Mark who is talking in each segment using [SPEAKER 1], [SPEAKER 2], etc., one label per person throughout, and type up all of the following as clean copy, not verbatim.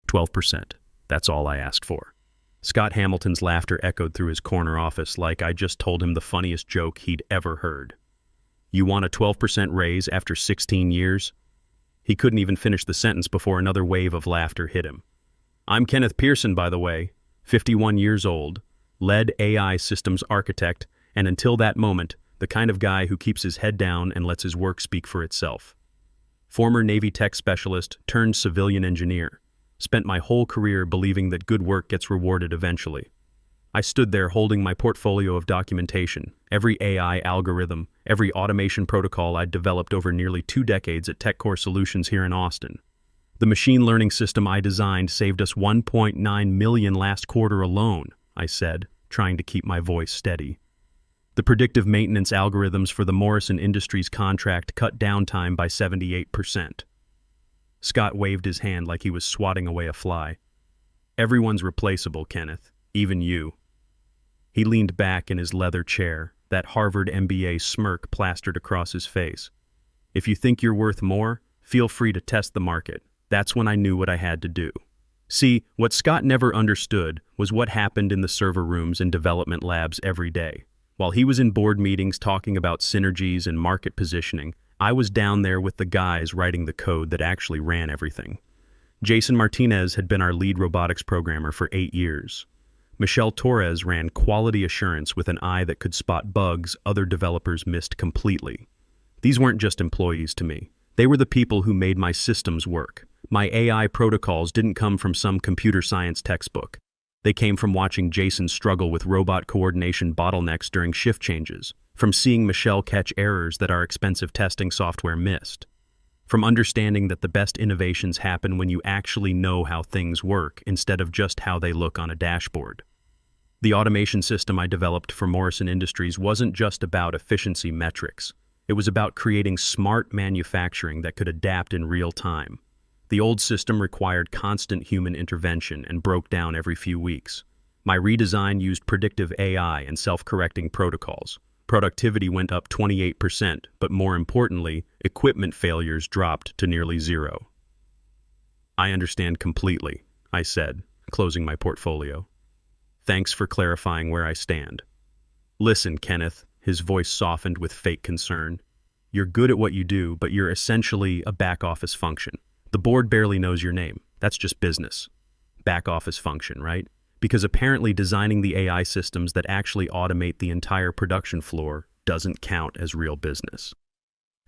[SPEAKER 1] 12%. That's all I asked for. Scott Hamilton's laughter echoed through his corner office like I just told him the funniest joke he'd ever heard. You want a 12% raise after 16 years? He couldn't even finish the sentence before another wave of laughter hit him. I'm Kenneth Pearson, by the way, 51 years old, lead AI systems architect, and until that moment, the kind of guy who keeps his head down and lets his work speak for itself. Former Navy tech specialist turned civilian engineer. Spent my whole career believing that good work gets rewarded eventually. I stood there holding my portfolio of documentation, every AI algorithm, every automation protocol I'd developed over nearly 2 decades at TechCore Solutions here in Austin. The machine learning system I designed saved us $1.9 million last quarter alone, I said, trying to keep my voice steady. The predictive maintenance algorithms for the Morrison Industries contract cut downtime by 78%. Scott waved his hand like he was swatting away a fly. Everyone's replaceable, Kenneth, even you. He leaned back in his leather chair, that Harvard MBA smirk plastered across his face. If you think you're worth more, feel free to test the market. That's when I knew what I had to do. See, what Scott never understood was what happened in the server rooms and development labs every day. While he was in board meetings talking about synergies and market positioning, I was down there with the guys writing the code that actually ran everything. Jason Martinez had been our lead robotics programmer for 8 years. Michelle Torres ran quality assurance with an eye that could spot bugs other developers missed completely. These weren't just employees to me. They were the people who made my systems work. My AI protocols didn't come from some computer science textbook. They came from watching Jason struggle with robot coordination bottlenecks during shift changes, from seeing Michelle catch errors that our expensive testing software missed, from understanding that the best innovations happen when you actually know how things work instead of just how they look on a dashboard. The automation system I developed for Morrison Industries wasn't just about efficiency metrics. It was about creating smart manufacturing that could adapt in real time. The old system required constant human intervention and broke down every few weeks. My redesign used predictive AI and self-correcting protocols. Productivity went up 28%, but more importantly, equipment failures dropped to nearly zero. I understand completely, I said, closing my portfolio. Thanks for clarifying where I stand. Listen, Kenneth, his voice softened with fake concern. You're good at what you do, but you're essentially a back-office function. The board barely knows your name. That's just business. Back-office function, right? Because apparently designing the AI systems that actually automate the entire production floor doesn't count as real business.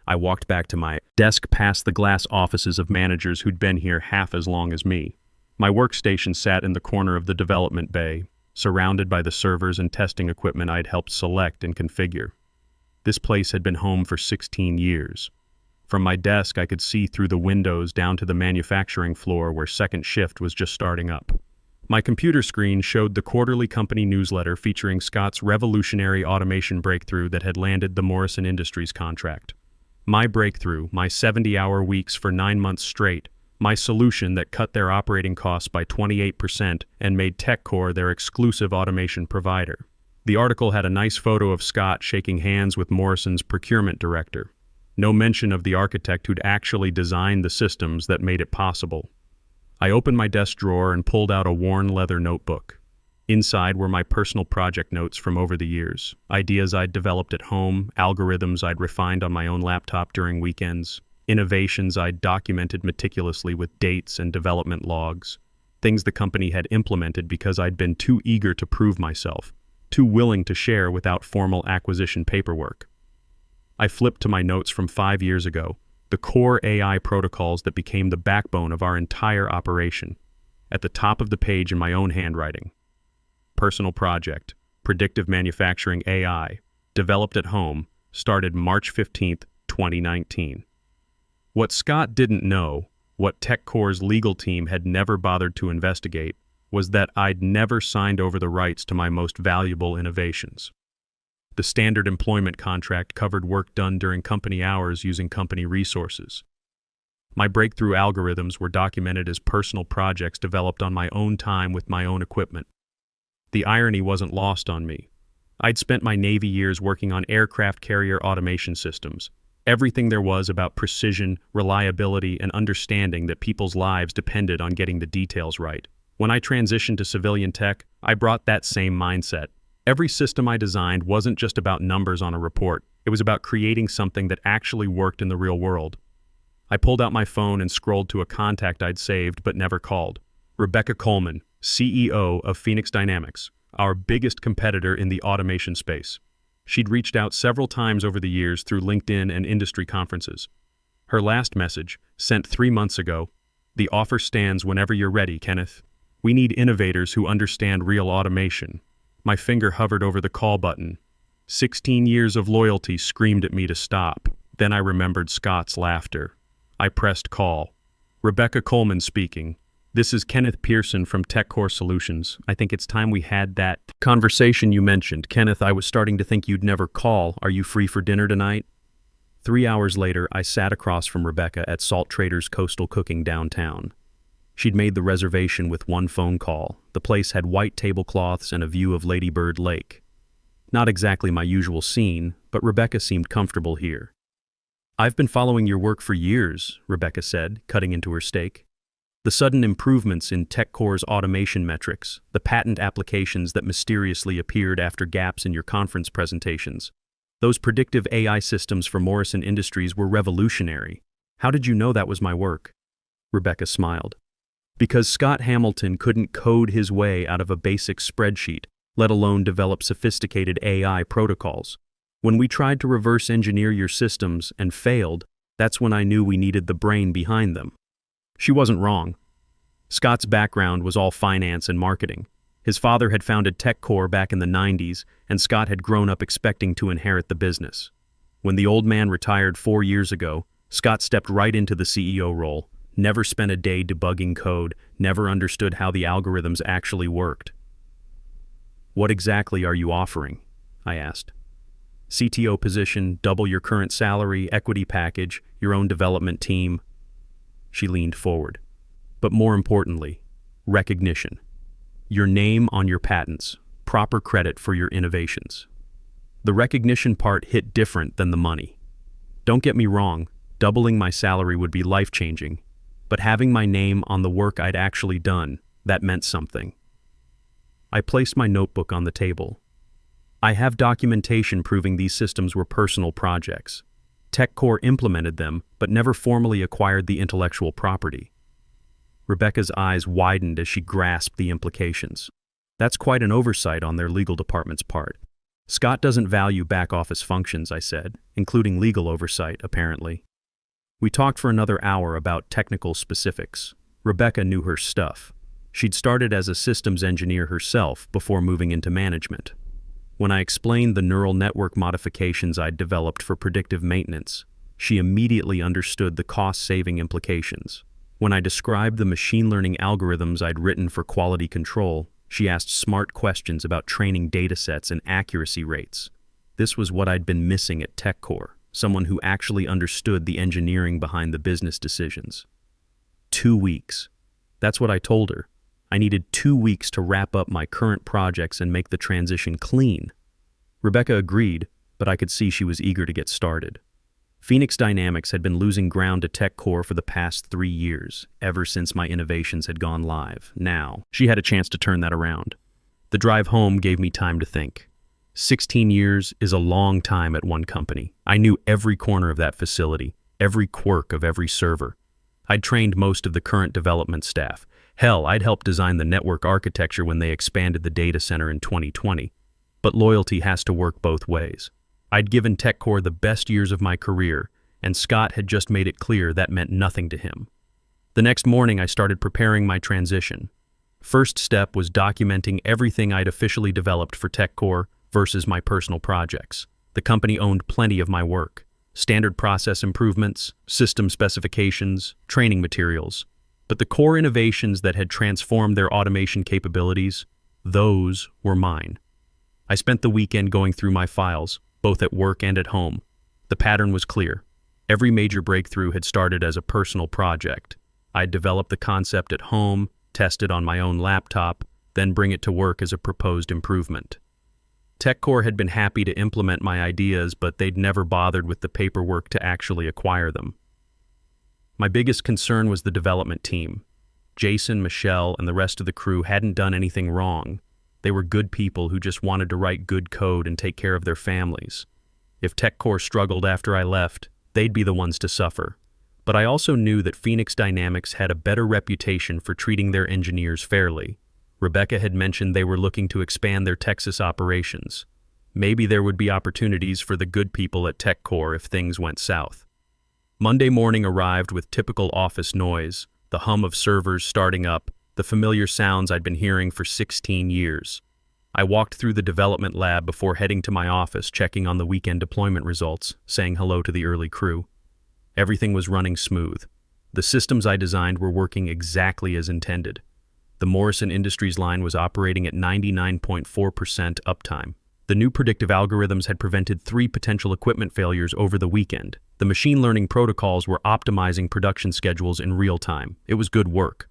[SPEAKER 1] I walked back to my desk past the glass offices of managers who'd been here half as long as me. My workstation sat in the corner of the development bay, surrounded by the servers and testing equipment I'd helped select and configure. This place had been home for 16 years. From my desk, I could see through the windows down to the manufacturing floor where second shift was just starting up. My computer screen showed the quarterly company newsletter featuring Scott's revolutionary automation breakthrough that had landed the Morrison Industries contract. My breakthrough, my 70-hour weeks for 9 months straight, my solution that cut their operating costs by 28% and made TechCore their exclusive automation provider. The article had a nice photo of Scott shaking hands with Morrison's procurement director. No mention of the architect who'd actually designed the systems that made it possible. I opened my desk drawer and pulled out a worn leather notebook. Inside were my personal project notes from over the years, ideas I'd developed at home, algorithms I'd refined on my own laptop during weekends, innovations I'd documented meticulously with dates and development logs, things the company had implemented because I'd been too eager to prove myself, too willing to share without formal acquisition paperwork. I flipped to my notes from 5 years ago, the core AI protocols that became the backbone of our entire operation. At the top of the page in my own handwriting. Personal project, predictive manufacturing AI, developed at home, started March 15th, 2019. What Scott didn't know, what TechCore's legal team had never bothered to investigate, was that I'd never signed over the rights to my most valuable innovations. The standard employment contract covered work done during company hours using company resources. My breakthrough algorithms were documented as personal projects developed on my own time with my own equipment. The irony wasn't lost on me. I'd spent my Navy years working on aircraft carrier automation systems, Everything there was about precision, reliability, and understanding that people's lives depended on getting the details right. When I transitioned to civilian tech, I brought that same mindset. Every system I designed wasn't just about numbers on a report. It was about creating something that actually worked in the real world. I pulled out my phone and scrolled to a contact I'd saved but never called. Rebecca Coleman, CEO of Phoenix Dynamics, our biggest competitor in the automation space. She'd reached out several times over the years through LinkedIn and industry conferences. Her last message, sent 3 months ago, "The offer stands whenever you're ready, Kenneth. We need innovators who understand real automation." My finger hovered over the call button. 16 years of loyalty screamed at me to stop. Then I remembered Scott's laughter. I pressed call. "Rebecca Coleman speaking. This is Kenneth Pearson from TechCore Solutions. I think it's time we had that conversation you mentioned. Kenneth, I was starting to think you'd never call. Are you free for dinner tonight?" 3 hours later, I sat across from Rebecca at Salt Traders Coastal Cooking downtown. She'd made the reservation with one phone call. The place had white tablecloths and a view of Lady Bird Lake. Not exactly my usual scene, but Rebecca seemed comfortable here. "I've been following your work for years," Rebecca said, cutting into her steak. "The sudden improvements in TechCore's automation metrics, the patent applications that mysteriously appeared after gaps in your conference presentations. Those predictive AI systems for Morrison Industries were revolutionary. How did you know that was my work?" Rebecca smiled. "Because Scott Hamilton couldn't code his way out of a basic spreadsheet, let alone develop sophisticated AI protocols. When we tried to reverse engineer your systems and failed, that's when I knew we needed the brain behind them." She wasn't wrong. Scott's background was all finance and marketing. His father had founded TechCore back in the 90s, and Scott had grown up expecting to inherit the business. When the old man retired 4 years ago, Scott stepped right into the CEO role, never spent a day debugging code, never understood how the algorithms actually worked. "What exactly are you offering?" I asked. "CTO position, double your current salary, equity package, your own development team." She leaned forward. "But more importantly, recognition. Your name on your patents, proper credit for your innovations." The recognition part hit different than the money. Don't get me wrong, doubling my salary would be life-changing, but having my name on the work I'd actually done, that meant something. I placed my notebook on the table. "I have documentation proving these systems were personal projects. TechCore implemented them, but never formally acquired the intellectual property." Rebecca's eyes widened as she grasped the implications. "That's quite an oversight on their legal department's part." "Scott doesn't value back-office functions," I said, "including legal oversight, apparently." We talked for another hour about technical specifics. Rebecca knew her stuff. She'd started as a systems engineer herself before moving into management. When I explained the neural network modifications I'd developed for predictive maintenance, she immediately understood the cost-saving implications. When I described the machine learning algorithms I'd written for quality control, she asked smart questions about training datasets and accuracy rates. This was what I'd been missing at TechCore, someone who actually understood the engineering behind the business decisions. 2 weeks. That's what I told her. I needed 2 weeks to wrap up my current projects and make the transition clean. Rebecca agreed, but I could see she was eager to get started. Phoenix Dynamics had been losing ground to TechCore for the past 3 years, ever since my innovations had gone live. Now, she had a chance to turn that around. The drive home gave me time to think. 16 years is a long time at one company. I knew every corner of that facility, every quirk of every server. I'd trained most of the current development staff. Hell, I'd helped design the network architecture when they expanded the data center in 2020. But loyalty has to work both ways. I'd given TechCore the best years of my career, and Scott had just made it clear that meant nothing to him. The next morning, I started preparing my transition. First step was documenting everything I'd officially developed for TechCore versus my personal projects. The company owned plenty of my work: standard process improvements, system specifications, training materials. But the core innovations that had transformed their automation capabilities, those were mine. I spent the weekend going through my files, both at work and at home. The pattern was clear. Every major breakthrough had started as a personal project. I'd develop the concept at home, test it on my own laptop, then bring it to work as a proposed improvement. TechCore had been happy to implement my ideas, but they'd never bothered with the paperwork to actually acquire them. My biggest concern was the development team. Jason, Michelle, and the rest of the crew hadn't done anything wrong. They were good people who just wanted to write good code and take care of their families. If TechCore struggled after I left, they'd be the ones to suffer. But I also knew that Phoenix Dynamics had a better reputation for treating their engineers fairly. Rebecca had mentioned they were looking to expand their Texas operations. Maybe there would be opportunities for the good people at TechCore if things went south. Monday morning arrived with typical office noise, the hum of servers starting up, the familiar sounds I'd been hearing for 16 years. I walked through the development lab before heading to my office, checking on the weekend deployment results, saying hello to the early crew. Everything was running smooth. The systems I designed were working exactly as intended. The Morrison Industries line was operating at 99.4% uptime. The new predictive algorithms had prevented 3 potential equipment failures over the weekend. The machine learning protocols were optimizing production schedules in real time. It was good work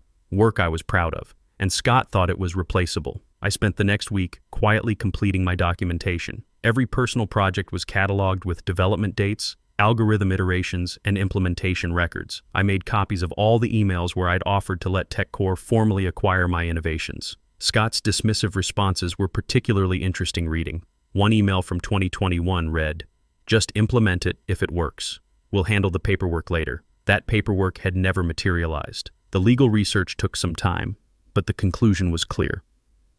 [SPEAKER 1] I was proud of, and Scott thought it was replaceable. I spent the next week quietly completing my documentation. Every personal project was cataloged with development dates, algorithm iterations, and implementation records. I made copies of all the emails where I'd offered to let TechCore formally acquire my innovations. Scott's dismissive responses were particularly interesting reading. One email from 2021 read, "Just implement it if it works. We'll handle the paperwork later." That paperwork had never materialized. The legal research took some time, but the conclusion was clear.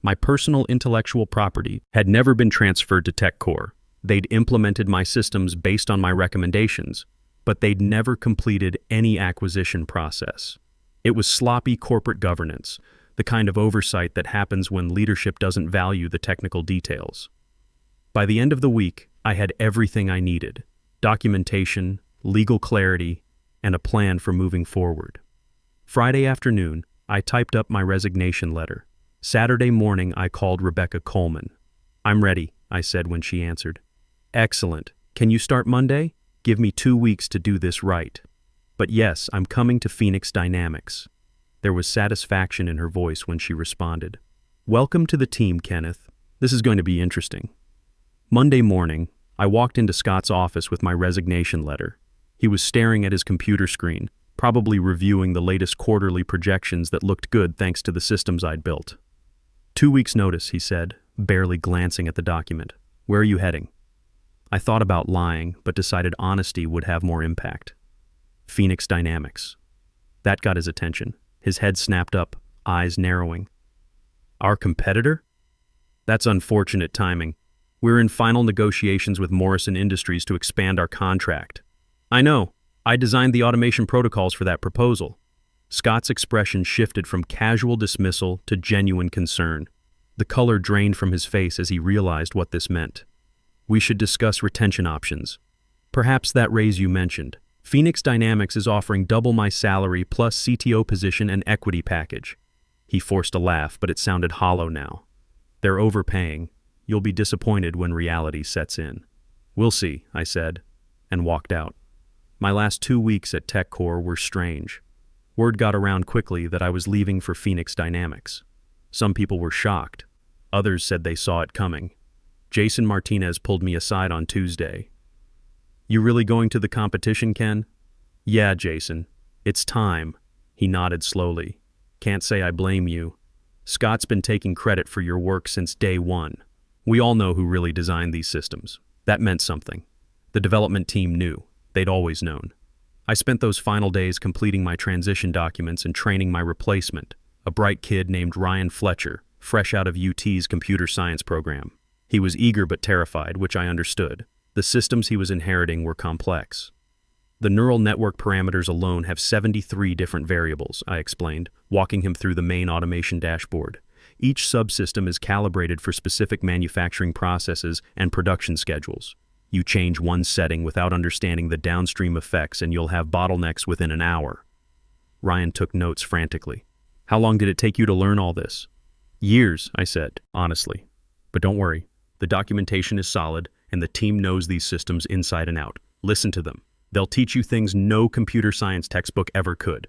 [SPEAKER 1] My personal intellectual property had never been transferred to TechCore. They'd implemented my systems based on my recommendations, but they'd never completed any acquisition process. It was sloppy corporate governance, the kind of oversight that happens when leadership doesn't value the technical details. By the end of the week, I had everything I needed: documentation, legal clarity, and a plan for moving forward. Friday afternoon, I typed up my resignation letter. Saturday morning, I called Rebecca Coleman. "I'm ready," I said when she answered. "Excellent. Can you start Monday? Give me 2 weeks to do this right. But yes, I'm coming to Phoenix Dynamics." There was satisfaction in her voice when she responded. "Welcome to the team, Kenneth. This is going to be interesting." Monday morning, I walked into Scott's office with my resignation letter. He was staring at his computer screen, probably reviewing the latest quarterly projections that looked good thanks to the systems I'd built. 2 weeks' notice, he said, barely glancing at the document. "Where are you heading?" I thought about lying, but decided honesty would have more impact. Phoenix Dynamics. That got his attention. His head snapped up, eyes narrowing. "Our competitor? That's unfortunate timing. We're in final negotiations with Morrison Industries to expand our contract." "I know. I designed the automation protocols for that proposal." Scott's expression shifted from casual dismissal to genuine concern. The color drained from his face as he realized what this meant. "We should discuss retention options. Perhaps that raise you mentioned. Phoenix Dynamics is offering double my salary plus CTO position and equity package." He forced a laugh, but it sounded hollow now. "They're overpaying. You'll be disappointed when reality sets in." "We'll see," I said, and walked out. My last 2 weeks at TechCore were strange. Word got around quickly that I was leaving for Phoenix Dynamics. Some people were shocked. Others said they saw it coming. Jason Martinez pulled me aside on Tuesday. "You really going to the competition, Ken?" "Yeah, Jason. It's time." He nodded slowly. "Can't say I blame you. Scott's been taking credit for your work since day one. We all know who really designed these systems. That meant something. The development team knew. They'd always known." I spent those final days completing my transition documents and training my replacement, a bright kid named Ryan Fletcher, fresh out of UT's computer science program. He was eager but terrified, which I understood. The systems he was inheriting were complex. "The neural network parameters alone have 73 different variables," I explained, walking him through the main automation dashboard. "Each subsystem is calibrated for specific manufacturing processes and production schedules. You change one setting without understanding the downstream effects and you'll have bottlenecks within an hour." Ryan took notes frantically. "How long did it take you to learn all this?" "Years," I said, honestly. "But don't worry. The documentation is solid and the team knows these systems inside and out. Listen to them. They'll teach you things no computer science textbook ever could."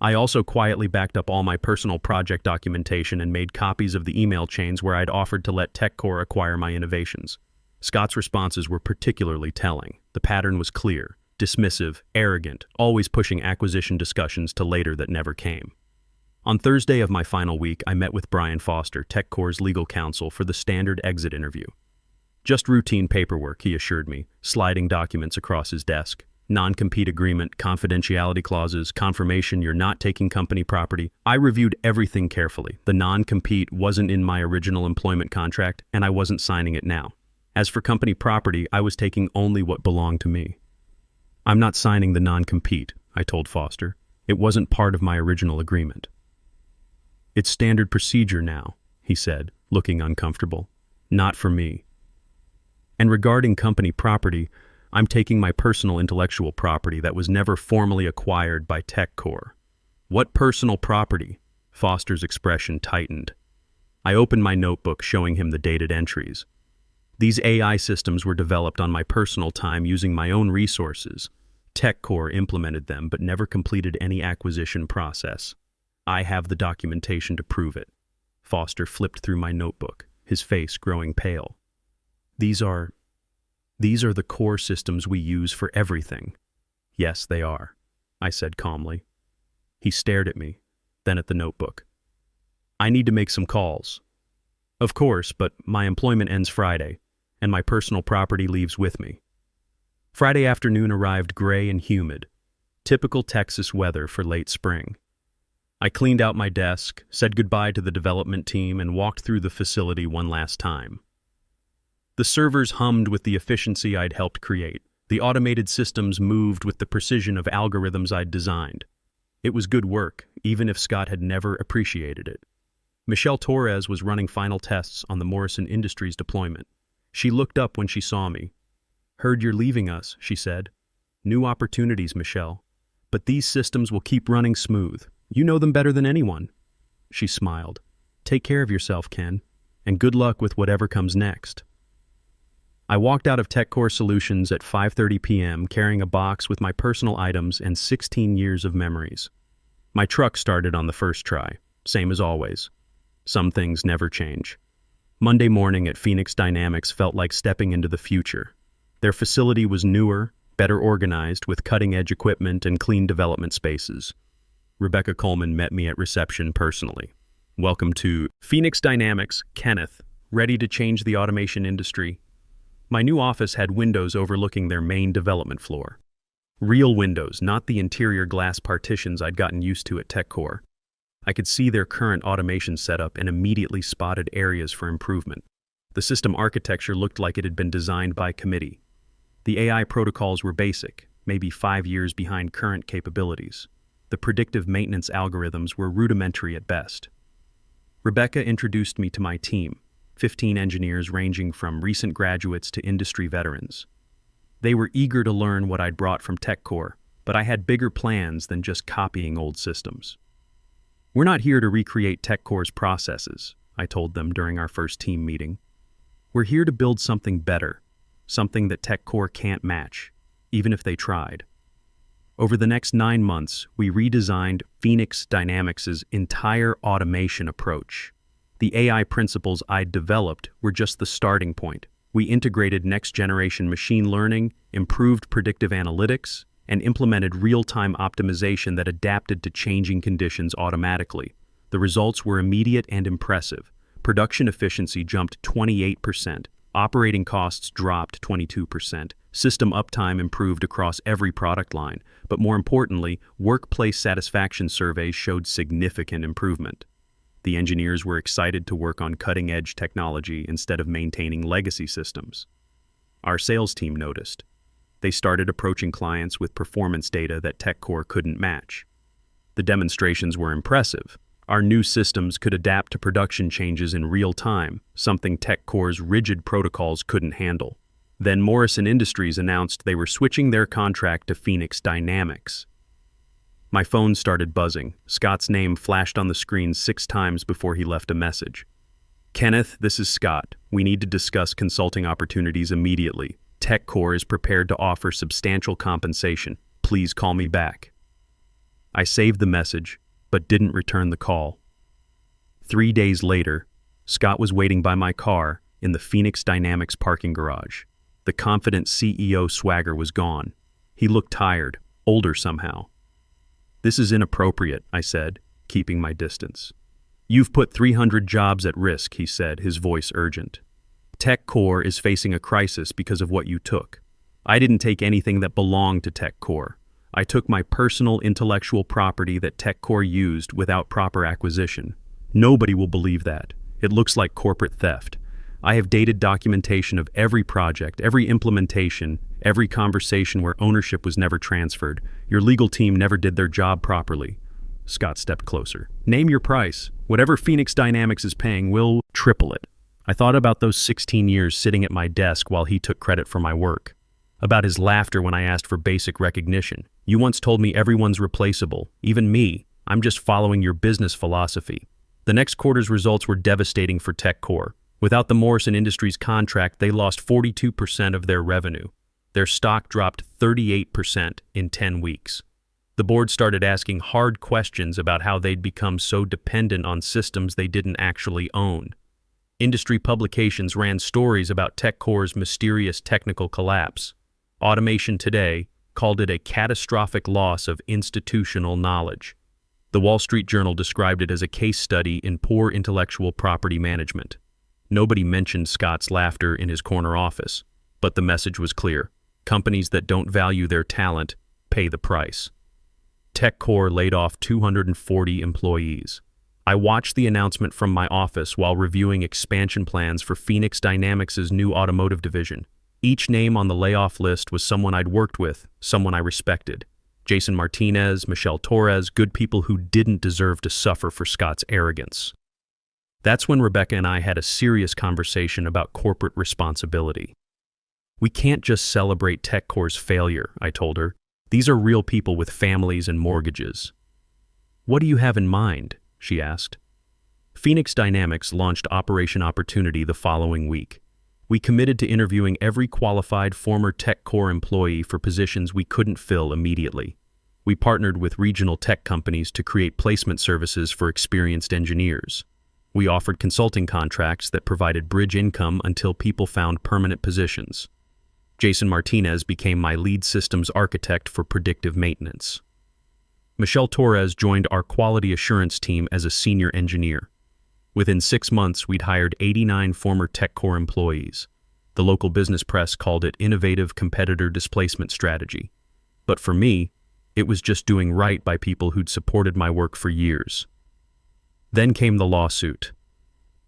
[SPEAKER 1] I also quietly backed up all my personal project documentation and made copies of the email chains where I'd offered to let TechCore acquire my innovations. Scott's responses were particularly telling. The pattern was clear, dismissive, arrogant, always pushing acquisition discussions to later that never came. On Thursday of my final week, I met with Brian Foster, TechCore's legal counsel, for the standard exit interview. Just routine paperwork, he assured me, sliding documents across his desk. Non-compete agreement, confidentiality clauses, confirmation you're not taking company property. I reviewed everything carefully. The non-compete wasn't in my original employment contract, and I wasn't signing it now. As for company property, I was taking only what belonged to me. I'm not signing the non-compete, I told Foster. It wasn't part of my original agreement. It's standard procedure now, he said, looking uncomfortable. Not for me. And regarding company property, I'm taking my personal intellectual property that was never formally acquired by TechCore. What personal property? Foster's expression tightened. I opened my notebook, showing him the dated entries. These AI systems were developed on my personal time using my own resources. TechCore implemented them but never completed any acquisition process. I have the documentation to prove it. Foster flipped through my notebook, his face growing pale. These are the core systems we use for everything. Yes, they are, I said calmly. He stared at me, then at the notebook. I need to make some calls. Of course, but my employment ends Friday, and my personal property leaves with me. Friday afternoon arrived gray and humid, typical Texas weather for late spring. I cleaned out my desk, said goodbye to the development team, and walked through the facility one last time. The servers hummed with the efficiency I'd helped create. The automated systems moved with the precision of algorithms I'd designed. It was good work, even if Scott had never appreciated it. Michelle Torres was running final tests on the Morrison Industries deployment. She looked up when she saw me. "Heard you're leaving us," she said. "New opportunities, Michelle. But these systems will keep running smooth. You know them better than anyone." She smiled. "Take care of yourself, Ken, and good luck with whatever comes next." I walked out of TechCore Solutions at 5:30 p.m. carrying a box with my personal items and 16 years of memories. My truck started on the first try, same as always. Some things never change. Monday morning at Phoenix Dynamics felt like stepping into the future. Their facility was newer, better organized, with cutting-edge equipment and clean development spaces. Rebecca Coleman met me at reception personally. "Welcome to Phoenix Dynamics, Kenneth. Ready to change the automation industry?" My new office had windows overlooking their main development floor. Real windows, not the interior glass partitions I'd gotten used to at TechCore. I could see their current automation setup and immediately spotted areas for improvement. The system architecture looked like it had been designed by committee. The AI protocols were basic, maybe 5 years behind current capabilities. The predictive maintenance algorithms were rudimentary at best. Rebecca introduced me to my team, 15 engineers ranging from recent graduates to industry veterans. They were eager to learn what I'd brought from TechCore, but I had bigger plans than just copying old systems. "We're not here to recreate TechCore's processes," I told them during our first team meeting. "We're here to build something better, something that TechCore can't match, even if they tried." Over the next 9 months, we redesigned Phoenix Dynamics' entire automation approach. The AI principles I'd developed were just the starting point. We integrated next-generation machine learning, improved predictive analytics, and implemented real-time optimization that adapted to changing conditions automatically. The results were immediate and impressive. Production efficiency jumped 28%, operating costs dropped 22%, system uptime improved across every product line, but more importantly, workplace satisfaction surveys showed significant improvement. The engineers were excited to work on cutting-edge technology instead of maintaining legacy systems. Our sales team noticed. They started approaching clients with performance data that TechCore couldn't match. The demonstrations were impressive. Our new systems could adapt to production changes in real time, something TechCore's rigid protocols couldn't handle. Then Morrison Industries announced they were switching their contract to Phoenix Dynamics. My phone started buzzing. Scott's name flashed on the screen 6 times before he left a message. "Kenneth, this is Scott. We need to discuss consulting opportunities immediately. TechCore is prepared to offer substantial compensation. Please call me back." I saved the message, but didn't return the call. 3 days later, Scott was waiting by my car in the Phoenix Dynamics parking garage. The confident CEO swagger was gone. He looked tired, older somehow. "This is inappropriate," I said, keeping my distance. "You've put 300 jobs at risk," he said, his voice urgent. "TechCore is facing a crisis because of what you took. I didn't take anything that belonged to TechCore. I took my personal intellectual property that TechCore used without proper acquisition. Nobody will believe that. It looks like corporate theft. I have dated documentation of every project, every implementation, every conversation where ownership was never transferred. Your legal team never did their job properly." Scott stepped closer. "Name your price. Whatever Phoenix Dynamics is paying, we'll triple it." I thought about those 16 years sitting at my desk while he took credit for my work. About his laughter when I asked for basic recognition. "You once told me everyone's replaceable, even me. I'm just following your business philosophy." The next quarter's results were devastating for TechCore. Without the Morrison Industries contract, they lost 42% of their revenue. Their stock dropped 38% in 10 weeks. The board started asking hard questions about how they'd become so dependent on systems they didn't actually own. Industry publications ran stories about TechCore's mysterious technical collapse. Automation Today called it a catastrophic loss of institutional knowledge. The Wall Street Journal described it as a case study in poor intellectual property management. Nobody mentioned Scott's laughter in his corner office, but the message was clear. Companies that don't value their talent pay the price. TechCore laid off 240 employees. I watched the announcement from my office while reviewing expansion plans for Phoenix Dynamics' new automotive division. Each name on the layoff list was someone I'd worked with, someone I respected. Jason Martinez, Michelle Torres, good people who didn't deserve to suffer for Scott's arrogance. That's when Rebecca and I had a serious conversation about corporate responsibility. "We can't just celebrate TechCore's failure," I told her. "These are real people with families and mortgages." "What do you have in mind?" she asked. Phoenix Dynamics launched Operation Opportunity the following week. We committed to interviewing every qualified former TechCore employee for positions we couldn't fill immediately. We partnered with regional tech companies to create placement services for experienced engineers. We offered consulting contracts that provided bridge income until people found permanent positions. Jason Martinez became my lead systems architect for predictive maintenance. Michelle Torres joined our quality assurance team as a senior engineer. Within 6 months, we'd hired 89 former TechCore employees. The local business press called it innovative competitor displacement strategy. But for me, it was just doing right by people who'd supported my work for years. Then came the lawsuit.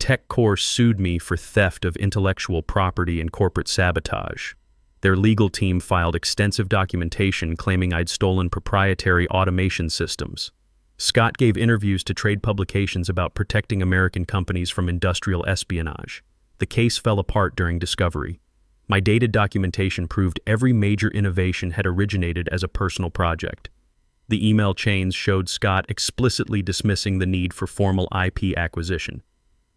[SPEAKER 1] TechCore sued me for theft of intellectual property and corporate sabotage. Their legal team filed extensive documentation claiming I'd stolen proprietary automation systems. Scott gave interviews to trade publications about protecting American companies from industrial espionage. The case fell apart during discovery. My dated documentation proved every major innovation had originated as a personal project. The email chains showed Scott explicitly dismissing the need for formal IP acquisition.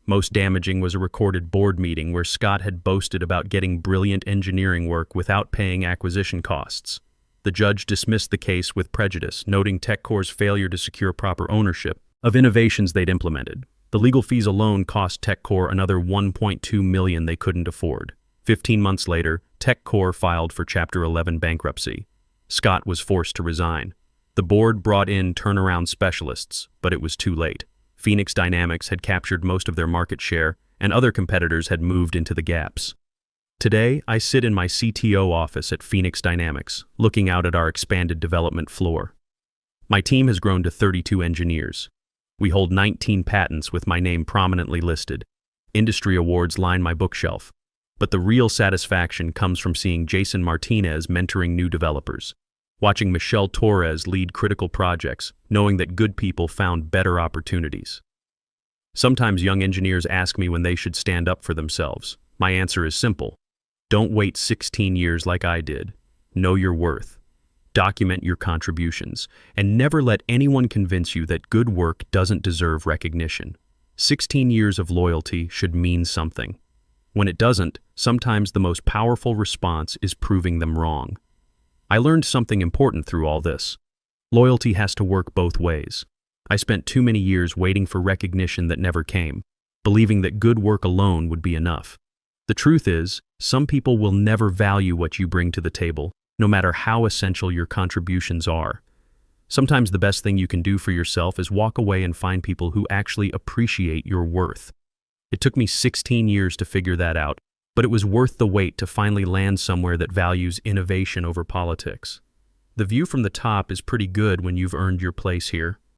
[SPEAKER 1] Most damaging was a recorded board meeting where Scott had boasted about getting brilliant engineering work without paying acquisition costs. The judge dismissed the case with prejudice, noting TechCore's failure to secure proper ownership of innovations they'd implemented. The legal fees alone cost TechCore another $1.2 million they couldn't afford. 15 months later, TechCore filed for Chapter 11 bankruptcy. Scott was forced to resign. The board brought in turnaround specialists, but it was too late. Phoenix Dynamics had captured most of their market share, and other competitors had moved into the gaps. Today, I sit in my CTO office at Phoenix Dynamics, looking out at our expanded development floor. My team has grown to 32 engineers. We hold 19 patents with my name prominently listed. Industry awards line my bookshelf. But the real satisfaction comes from seeing Jason Martinez mentoring new developers, watching Michelle Torres lead critical projects, knowing that good people found better opportunities. Sometimes young engineers ask me when they should stand up for themselves. My answer is simple. Don't wait 16 years like I did. Know your worth. Document your contributions, and never let anyone convince you that good work doesn't deserve recognition. 16 years of loyalty should mean something. When it doesn't, sometimes the most powerful response is proving them wrong. I learned something important through all this. Loyalty has to work both ways. I spent too many years waiting for recognition that never came, believing that good work alone would be enough. The truth is, some people will never value what you bring to the table, no matter how essential your contributions are. Sometimes the best thing you can do for yourself is walk away and find people who actually appreciate your worth. It took me 16 years to figure that out, but it was worth the wait to finally land somewhere that values innovation over politics. The view from the top is pretty good when you've earned your place here.